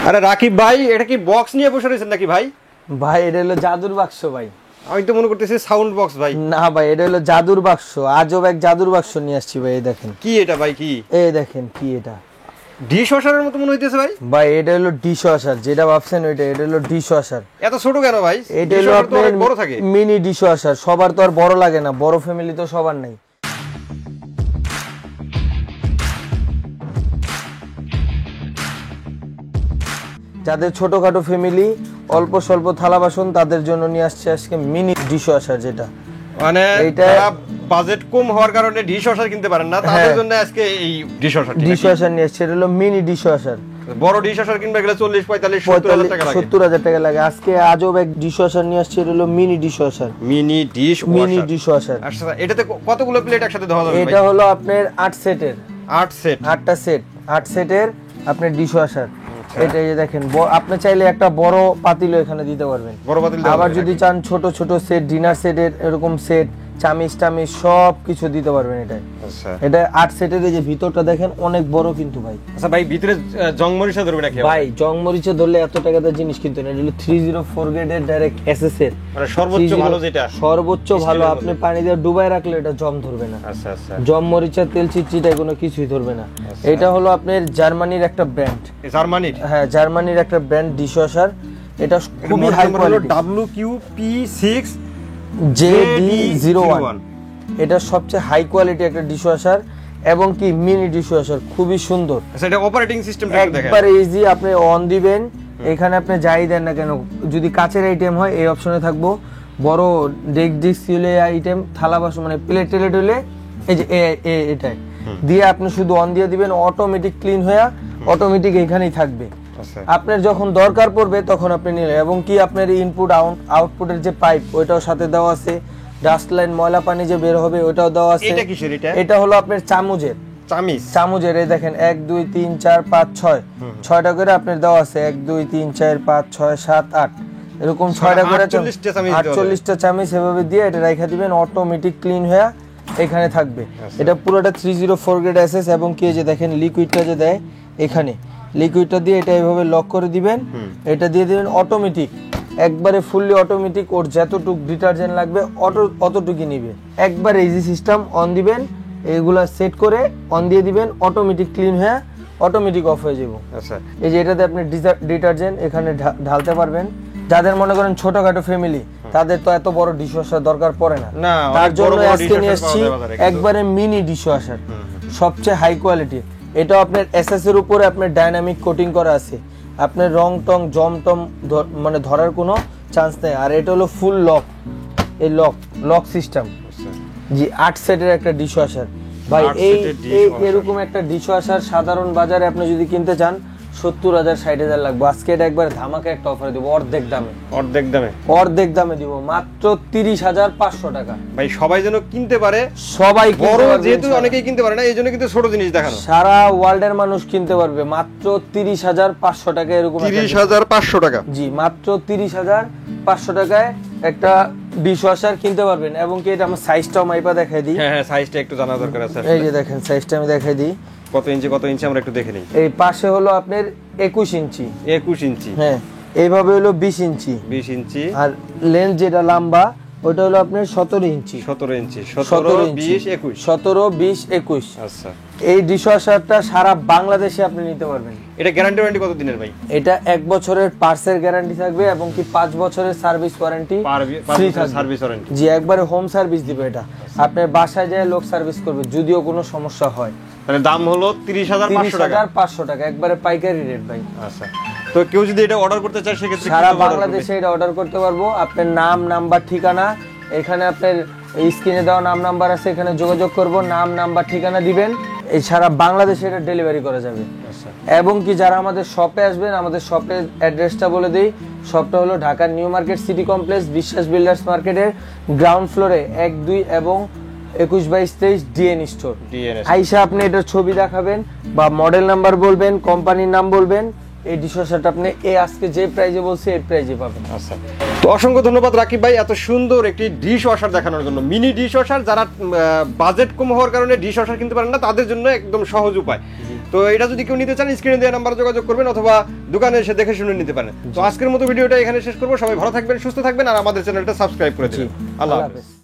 আরে রাকিব ভাই, এটা কি বক্স নিয়ে বসে রয়েছেন নাকি ভাই? ভাই এটা হলো জাদুর বাক্স ভাই। আমি তো মনে করতেছি সাউন্ড বক্স ভাই। না ভাই, এটা হলো জাদুর বাক্স। আজব এক জাদুর বাক্স নিয়ে আসছি ভাই। এই দেখেন কি এটা ভাই, কি এই দেখেন কি এটা ডিশ ওয়াশারের মতো মনে হইতেছে ভাই। ভাই এটা হলো ডিশ ওয়াশার, যেটা ভাবছেন ওইটা। এটা হলো ডিশ ওয়াশার। এত ছোট কেন ভাই? এটা হলো আপনার বড় থাকে। Mini dish washer. সবার তো আর বড় লাগে না, বড় ফ্যামিলি তো সবার নাই। যাদের ছোটখাটো ফ্যামিলি, অল্প স্বল্প থালা বাসন, তাদের জন্য নিয়ে আসছে আজকে মিনি ডিশ ওয়াশার। যেটা মানে এটা বাজেট কম হওয়ার কারণে ডিশ ওয়াশার কিনতে পারেন না, তাদের জন্য আজকে এই ডিশ ওয়াশার। ডিশ ওয়াশার নিয়ে আসছে। এটা হলো মিনি ডিশ ওয়াশার। বড় ডিশ ওয়াশার কিনবে গেলে 40, 45, 70,000 টাকা লাগে। 70,000 টাকা লাগে। আজকে আজব এক ডিশ ওয়াশার নিয়ে আসছে। এটা হলো mini dish washer. Mini dish washer. আচ্ছা, এটাতে কতগুলো প্লেট একসাথে ধোয়া যাবে? এটা হলো আপনার 8 সেটের। 8 সেট, 8টা সেট, 8 সেটের আপনার ডিশ ওয়াশার। এটা এই দেখেন, আপনি চাইলে একটা বড় পাতিলও এখানে দিতে পারবেন। বড় পাতিল। আবার যদি চান ছোট ছোট সেট, ডিনার সেটের এরকম সেট, চামিচ টামিচ সব কিছু দিতে পারবেন এটাই। আচ্ছা, এটা 8 সেটের। এই যে ভিতরটা দেখেন অনেক বড় কিন্তু ভাই। আচ্ছা ভাই, ভিতরে জংমরিচা ধরবে নাকি ভাই? জংমরিচা ধরলে এত টাকা দিয়ে জিনিস কিনতে না। এটা হলো 304 গ্রেডের ডাইরেক্ট এসএস এর, মানে সর্বোচ্চ ভালো। যেটা সর্বোচ্চ ভালো। আপনি পানি দিয়ে ডুবাই রাখলে এটা জং ধরবে না। আচ্ছা আচ্ছা, জং মরিচা তেল চিটচিটাই কোনো কিছুই ধরবে না। এটা হলো আপনার জার্মানির একটা ব্র্যান্ড। জার্মানির? হ্যাঁ, জার্মানির একটা ব্র্যান্ড ডিশ ওয়াশার। এটা খুবই হাই কোয়ালিটি। WQP6JD01। এটা সবচেয়ে হাই কোয়ালিটি একটা ডিশ ওয়াশার এবং কি মিনি ডিশ ওয়াশার, খুবই সুন্দর। আচ্ছা, এটা অপারেটিং সিস্টেমটা দেখেন। একবার ইজি। আপনি অন দিবেন, এখানে আপনি যাই দেন না কেন, যদি কাচের আইটেম হয় এই অপশনে থাকবো। বড় ডিসপ্লে আইটেম, থালা বাসন মানে প্লেট টেলেট হলে এই যে এটাই দিয়ে আপনি শুধু অন দিয়ে দিবেন, অটোমেটিক ক্লিন হয়ে অটোমেটিক এখানেই থাকবে। আপনার যখন দরকার পড়বে তখন আপনি নিলেন। এবং কি আপনার ইনপুট আউটপুটের যে পাইপ ওইটাও সাথে দেওয়া আছে। ডাস্ট লাইন, ময়লা পানি যে বের হবে ওইটাও দেওয়া আছে। এটা কিসের? এটা হলো আপনার চামচের। এই দেখেন 1 2 3 4 5 6 6টা করে আপনার দেওয়া আছে। 1 2 3 4 5 6 7 8 এরকম 6টা করে 48টা চামচ এভাবে দিয়ে এটা রাখা দিবেন, অটোমেটিক ক্লিন হয়ে এখানে থাকবে। এটা পুরোটা 304 গ্রেড এসএস। এবং কি যে দেখেন লিকুইডটা যে দেয় এখানে, লিকুইডটা দিয়ে এটা এইভাবে লক করে দিবেন। এটা দিয়ে দিবেন অটোমেটিক, একবারে ফুললি অটোমেটিক। ওর যতটুকু ডিটারজেন্ট লাগবে অতটুকুই নিবে। একবার ইজি সিস্টেম। অন দিবেন, এগুলা সেট করে অন দিয়ে দিবেন, অটোমেটিক ক্লিন হয়ে অটোমেটিক অফ হয়ে যাবে। আচ্ছা, এই যে এটাতে আপনি ডিটারজেন্ট এখানে ঢালতে পারবেন। যাদের মনে করেন ছোটখাটো ফ্যামিলি, তাদের তো এত বড় ডিশ ওয়াশার দরকার পড়ে না। তার জন্য আজকে নিয়ে এসেছি একবারে মিনি ডিশ ওয়াশার, সবচেয়ে হাই কোয়ালিটি। এটা আপনার এসএস এর উপরে আপনার ডাইনামিক কোটিং করা আছে। আপনার রং টং জম টম মানে ধরার কোনো চান্স নেই। আর এটা হলো ফুল লক, এই লক সিস্টেম। জি, 8 সেটের একটা ডিশ ওয়াশার ভাই। এই এরকম একটা ডিশ ওয়াশার সাধারণ বাজারে আপনি যদি কিনতে চান 70,000 60,000 লাগবে। আজকে এটা একবার ধামাকা একটা অফারে দিব, অর্ধেক দামে দিব, মাত্র 30,500 টাকা। ভাই সবাই যেন কিনতে পারে, সবাই বড় যেহেতু অনেকেই কিনতে পারে না, এই জন্য কিন্তু ছোট জিনিস দেখানো। সারা ওয়ার্ল্ডের মানুষ কিনতে পারবে মাত্র 30,500 টাকা। এরকম 30,500 টাকা? জি, মাত্র 30,500 টাকায় একটা ডিশ ওয়াশার কিনতে পারবেন। এবং কি এটা আমার সাইজটাও মাইপা দেখাই দিই। হ্যাঁ, সাইজটা একটু জানা দরকার আছে। এই যে দেখেন সাইজটা আমি দেখাই দিই। কত ইঞ্চি আমরা একটু দেখে নিই। এই পাশে হলো আপনার 21 ইঞ্চি। 21 ইঞ্চি? হ্যাঁ। এইভাবে হলো 20 ইঞ্চি। 20 ইঞ্চি। আর লেন্থ যেটা লম্বা ওটা হলো আপনার 17 ইঞ্চি। 17 ইঞ্চি, 17 20 21। 17 20 21। আচ্ছা, এই ডিশ ওয়াশারটা সারা বাংলাদেশে আপনি নিতে পারবেন। এটা গ্যারান্টি ওয়ারেন্টি কত দিনের ভাই? এটা 1 বছরের পার্টসের গ্যারান্টি থাকবে এবং কি 5 বছরের সার্ভিস ওয়ারেন্টি ফ্রি থাকবে। Service warranty? জি, একবারে হোম সার্ভিস দিবে। এটা আপনার বাসায় যায় লোক সার্ভিস করবে যদিও কোনো সমস্যা হয়। তাহলে দাম হলো 30,500 টাকা। 30,500 টাকা একবারে পাইকারি রেট ভাই। আচ্ছা, তো কেউ যদি এটা অর্ডার করতে চায় সেক্ষেত্রে সারা বাংলাদেশে এটা অর্ডার করতে পারবো। আপনার নাম, নাম্বার, ঠিকানা, এখানে আপনার স্ক্রিনে দেওয়া নাম নাম্বার আছে, এখানে যোগাযোগ করব, নাম নাম্বার ঠিকানা দিবেন, এই সারা বাংলাদেশে এটা ডেলিভারি করা যাবে। এবং কি যারা আমাদের শপে আসবেন, আমাদের শপের অ্যাড্রেসটা বলে দিই। শপটা হলো ঢাকার নিউ মার্কেট সিটি কমপ্লেক্স, বিশ্বাস বিল্ডার্স মার্কেটের গ্রাউন্ড ফ্লোরে 1 2 এবং 21-22-23 ডিএন স্টোর। আইসা আপনি এটার ছবি দেখাবেন বা মডেল নাম্বার বলবেন, কোম্পানির নাম বলবেন, এই ডিশ ওয়াশারটা আপনি আজকে যে প্রাইজে বলছি এই প্রাইজে পাবেন। আচ্ছা, তো অসংখ্য ধন্যবাদ রাকিব ভাই এত সুন্দর একটি ডিশ ওয়াশার দেখানোর জন্য। মিনি ডিশ ওয়াশার, যারা বাজেট কম হওয়ার কারণে ডিশ ওয়াশার কিনতে পারেন না তাদের জন্য একদম সহজ উপায়। তো তো এটা যদি কেউ নিতে চান স্ক্রিনে দেওয়া নাম্বারে যোগাযোগ করবেন অথবা দোকানে এসে দেখে শুনে নিতে পারেন। তো আজকের মতো ভিডিওটা এখানে শেষ করবো। সবাই ভালো থাকবেন, সুস্থ থাকবেন, আর আমাদের চ্যানেলটা সাবস্ক্রাইব করে দিন। আল্লাহ হাফেজ।